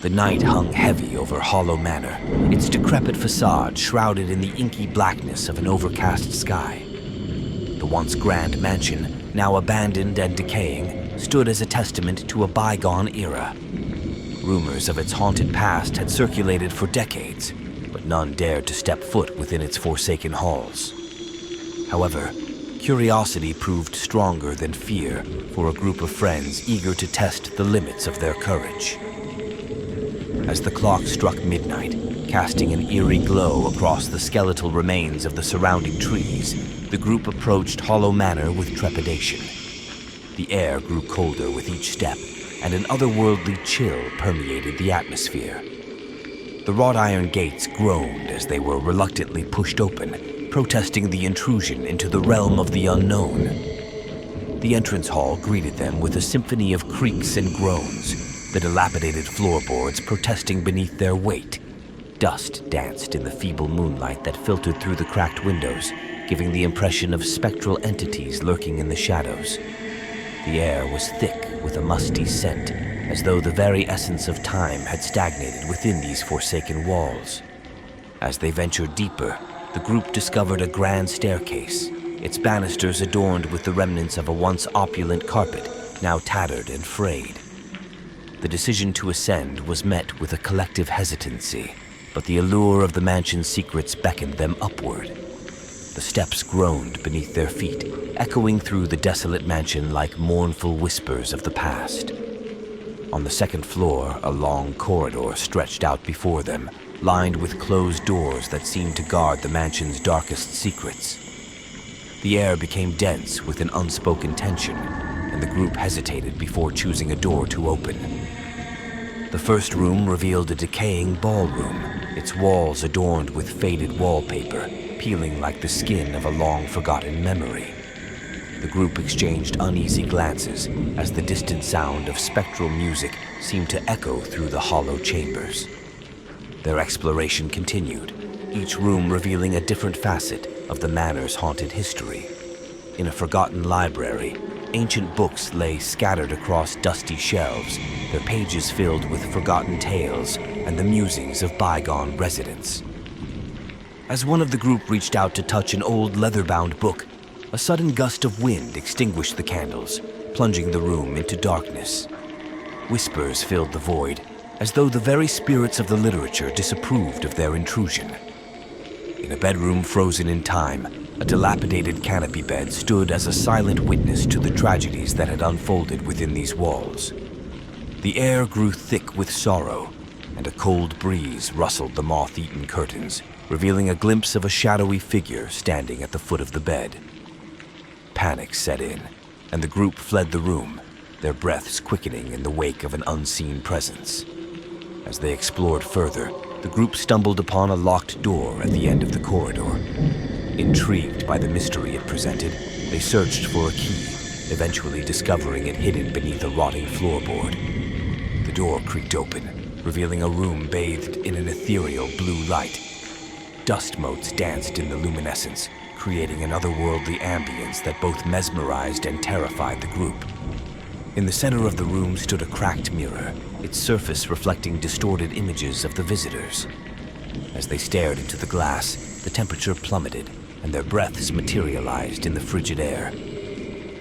The night hung heavy over Hollow Manor, its decrepit facade shrouded in the inky blackness of an overcast sky. The once grand mansion, now abandoned and decaying, stood as a testament to a bygone era. Rumors of its haunted past had circulated for decades, but none dared to step foot within its forsaken halls. However, curiosity proved stronger than fear for a group of friends eager to test the limits of their courage. As the clock struck midnight, casting an eerie glow across the skeletal remains of the surrounding trees, the group approached Hollow Manor with trepidation. The air grew colder with each step, and an otherworldly chill permeated the atmosphere. The wrought iron gates groaned as they were reluctantly pushed open, protesting the intrusion into the realm of the unknown. The entrance hall greeted them with a symphony of creaks and groans, the dilapidated floorboards protesting beneath their weight. Dust danced in the feeble moonlight that filtered through the cracked windows, giving the impression of spectral entities lurking in the shadows. The air was thick with a musty scent, as though the very essence of time had stagnated within these forsaken walls. As they ventured deeper, the group discovered a grand staircase, its banisters adorned with the remnants of a once opulent carpet, now tattered and frayed. The decision to ascend was met with a collective hesitancy, but the allure of the mansion's secrets beckoned them upward. The steps groaned beneath their feet, echoing through the desolate mansion like mournful whispers of the past. On the second floor, a long corridor stretched out before them, lined with closed doors that seemed to guard the mansion's darkest secrets. The air became dense with an unspoken tension, and the group hesitated before choosing a door to open. The first room revealed a decaying ballroom, its walls adorned with faded wallpaper, peeling like the skin of a long-forgotten memory. The group exchanged uneasy glances as the distant sound of spectral music seemed to echo through the hollow chambers. Their exploration continued, each room revealing a different facet of the manor's haunted history. In a forgotten library, ancient books lay scattered across dusty shelves, their pages filled with forgotten tales and the musings of bygone residents. As one of the group reached out to touch an old leather-bound book, a sudden gust of wind extinguished the candles, plunging the room into darkness. Whispers filled the void, as though the very spirits of the literature disapproved of their intrusion. In a bedroom frozen in time, a dilapidated canopy bed stood as a silent witness to the tragedies that had unfolded within these walls. The air grew thick with sorrow, and a cold breeze rustled the moth-eaten curtains, revealing a glimpse of a shadowy figure standing at the foot of the bed. Panic set in, and the group fled the room, their breaths quickening in the wake of an unseen presence. As they explored further, the group stumbled upon a locked door at the end of the corridor. Intrigued by the mystery it presented, they searched for a key, eventually discovering it hidden beneath a rotting floorboard. The door creaked open, revealing a room bathed in an ethereal blue light. Dust motes danced in the luminescence, creating an otherworldly ambience that both mesmerized and terrified the group. In the center of the room stood a cracked mirror, its surface reflecting distorted images of the visitors. As they stared into the glass, the temperature plummeted, and their breaths materialized in the frigid air.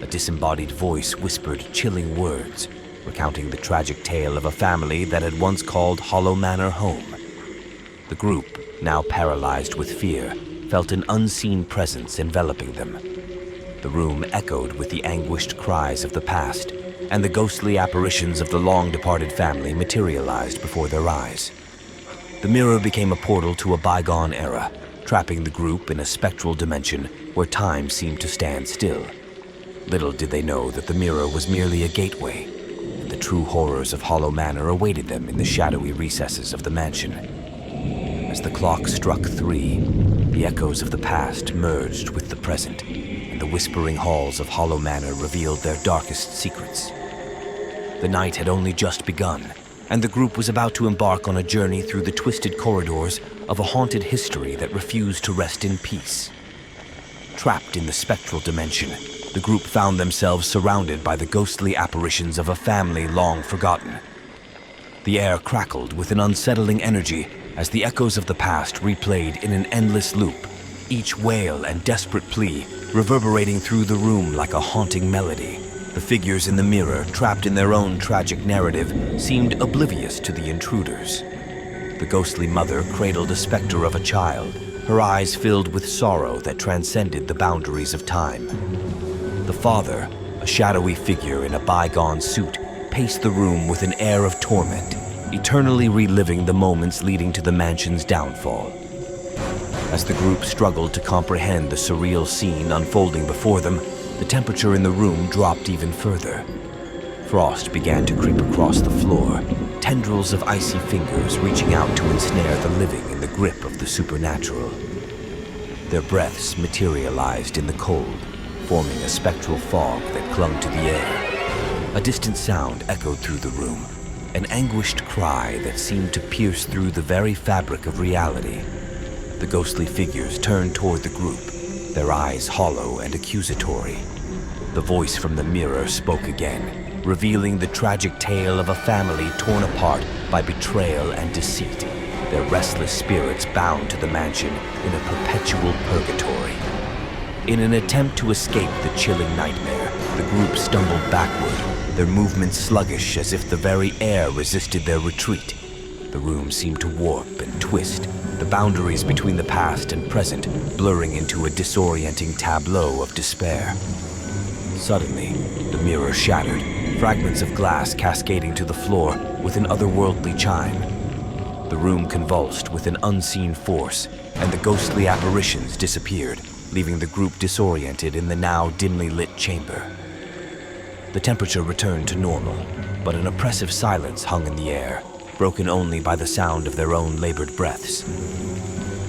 A disembodied voice whispered chilling words, recounting the tragic tale of a family that had once called Hollow Manor home. The group, now paralyzed with fear, felt an unseen presence enveloping them. The room echoed with the anguished cries of the past, and the ghostly apparitions of the long-departed family materialized before their eyes. The mirror became a portal to a bygone era, trapping the group in a spectral dimension where time seemed to stand still. Little did they know that the mirror was merely a gateway, and the true horrors of Hollow Manor awaited them in the shadowy recesses of the mansion. As the clock struck 3, the echoes of the past merged with the present, and the whispering halls of Hollow Manor revealed their darkest secrets. The night had only just begun, and the group was about to embark on a journey through the twisted corridors of a haunted history that refused to rest in peace. Trapped in the spectral dimension, the group found themselves surrounded by the ghostly apparitions of a family long forgotten. The air crackled with an unsettling energy as the echoes of the past replayed in an endless loop, each wail and desperate plea reverberating through the room like a haunting melody. The figures in the mirror, trapped in their own tragic narrative, seemed oblivious to the intruders. The ghostly mother cradled a specter of a child, her eyes filled with sorrow that transcended the boundaries of time. The father, a shadowy figure in a bygone suit, paced the room with an air of torment, eternally reliving the moments leading to the mansion's downfall. As the group struggled to comprehend the surreal scene unfolding before them, the temperature in the room dropped even further. Frost began to creep across the floor, tendrils of icy fingers reaching out to ensnare the living in the grip of the supernatural. Their breaths materialized in the cold, forming a spectral fog that clung to the air. A distant sound echoed through the room, an anguished cry that seemed to pierce through the very fabric of reality. The ghostly figures turned toward the group, their eyes hollow and accusatory. The voice from the mirror spoke again, revealing the tragic tale of a family torn apart by betrayal and deceit, their restless spirits bound to the mansion in a perpetual purgatory. In an attempt to escape the chilling nightmare, the group stumbled backward, their movements sluggish as if the very air resisted their retreat. The room seemed to warp and twist, the boundaries between the past and present blurring into a disorienting tableau of despair. Suddenly, the mirror shattered, fragments of glass cascading to the floor with an otherworldly chime. The room convulsed with an unseen force, and the ghostly apparitions disappeared, leaving the group disoriented in the now dimly lit chamber. The temperature returned to normal, but an oppressive silence hung in the air, broken only by the sound of their own labored breaths.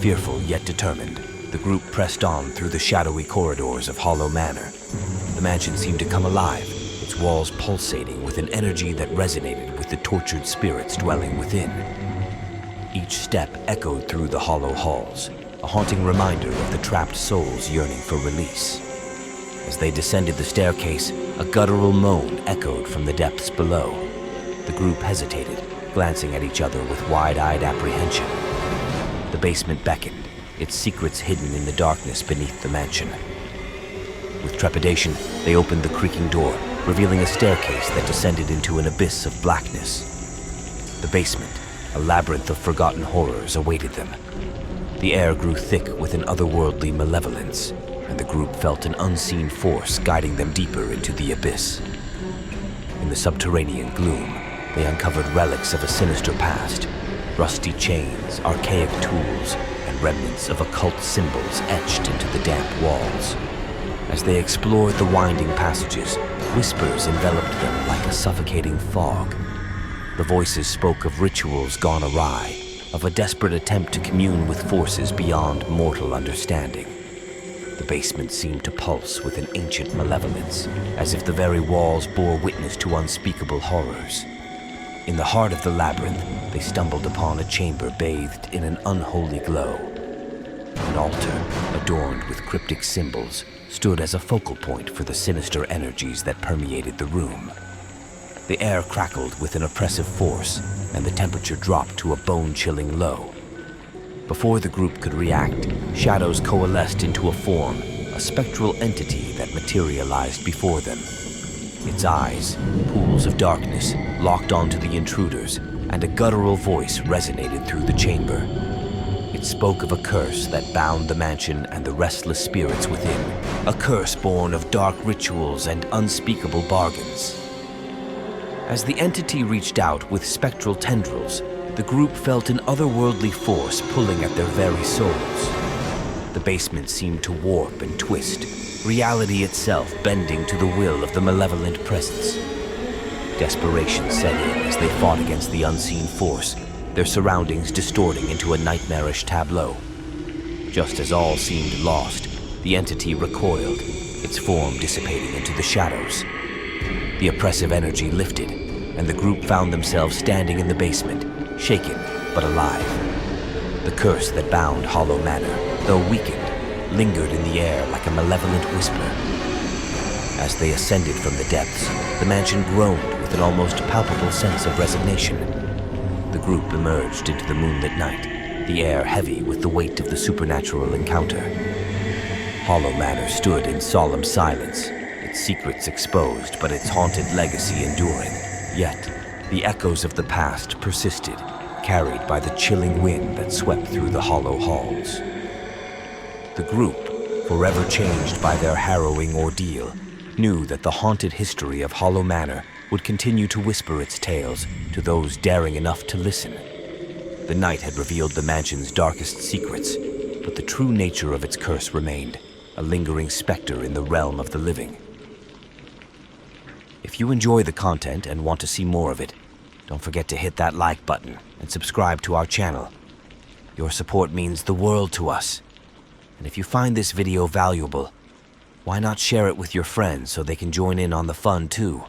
Fearful yet determined, the group pressed on through the shadowy corridors of Hollow Manor. The mansion seemed to come alive, its walls pulsating with an energy that resonated with the tortured spirits dwelling within. Each step echoed through the hollow halls, a haunting reminder of the trapped souls yearning for release. As they descended the staircase, a guttural moan echoed from the depths below. The group hesitated, glancing at each other with wide-eyed apprehension. The basement beckoned, its secrets hidden in the darkness beneath the mansion. With trepidation, they opened the creaking door, revealing a staircase that descended into an abyss of blackness. The basement, a labyrinth of forgotten horrors, awaited them. The air grew thick with an otherworldly malevolence, and the group felt an unseen force guiding them deeper into the abyss. In the subterranean gloom, they uncovered relics of a sinister past, rusty chains, archaic tools, and remnants of occult symbols etched into the damp walls. As they explored the winding passages, whispers enveloped them like a suffocating fog. The voices spoke of rituals gone awry, of a desperate attempt to commune with forces beyond mortal understanding. The basement seemed to pulse with an ancient malevolence, as if the very walls bore witness to unspeakable horrors. In the heart of the labyrinth, they stumbled upon a chamber bathed in an unholy glow. An altar, adorned with cryptic symbols, stood as a focal point for the sinister energies that permeated the room. The air crackled with an oppressive force, and the temperature dropped to a bone-chilling low. Before the group could react, shadows coalesced into a form, a spectral entity that materialized before them. Its eyes, pools of darkness, locked onto the intruders, and a guttural voice resonated through the chamber. It spoke of a curse that bound the mansion and the restless spirits within, a curse born of dark rituals and unspeakable bargains. As the entity reached out with spectral tendrils, the group felt an otherworldly force pulling at their very souls. The basement seemed to warp and twist, reality itself bending to the will of the malevolent presence. Desperation set in as they fought against the unseen force, their surroundings distorting into a nightmarish tableau. Just as all seemed lost, the entity recoiled, its form dissipating into the shadows. The oppressive energy lifted, and the group found themselves standing in the basement, shaken but alive. The curse that bound Hollow Manor, though weakened, lingered in the air like a malevolent whisper. As they ascended from the depths, the mansion groaned with an almost palpable sense of resignation. The group emerged into the moonlit night, the air heavy with the weight of the supernatural encounter. Hollow Manor stood in solemn silence, its secrets exposed but its haunted legacy enduring. Yet, the echoes of the past persisted, carried by the chilling wind that swept through the hollow halls. The group, forever changed by their harrowing ordeal, knew that the haunted history of Hollow Manor would continue to whisper its tales to those daring enough to listen. The night had revealed the mansion's darkest secrets, but the true nature of its curse remained, a lingering specter in the realm of the living. If you enjoy the content and want to see more of it, don't forget to hit that like button and subscribe to our channel. Your support means the world to us. And if you find this video valuable, why not share it with your friends so they can join in on the fun too?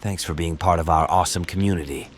Thanks for being part of our awesome community.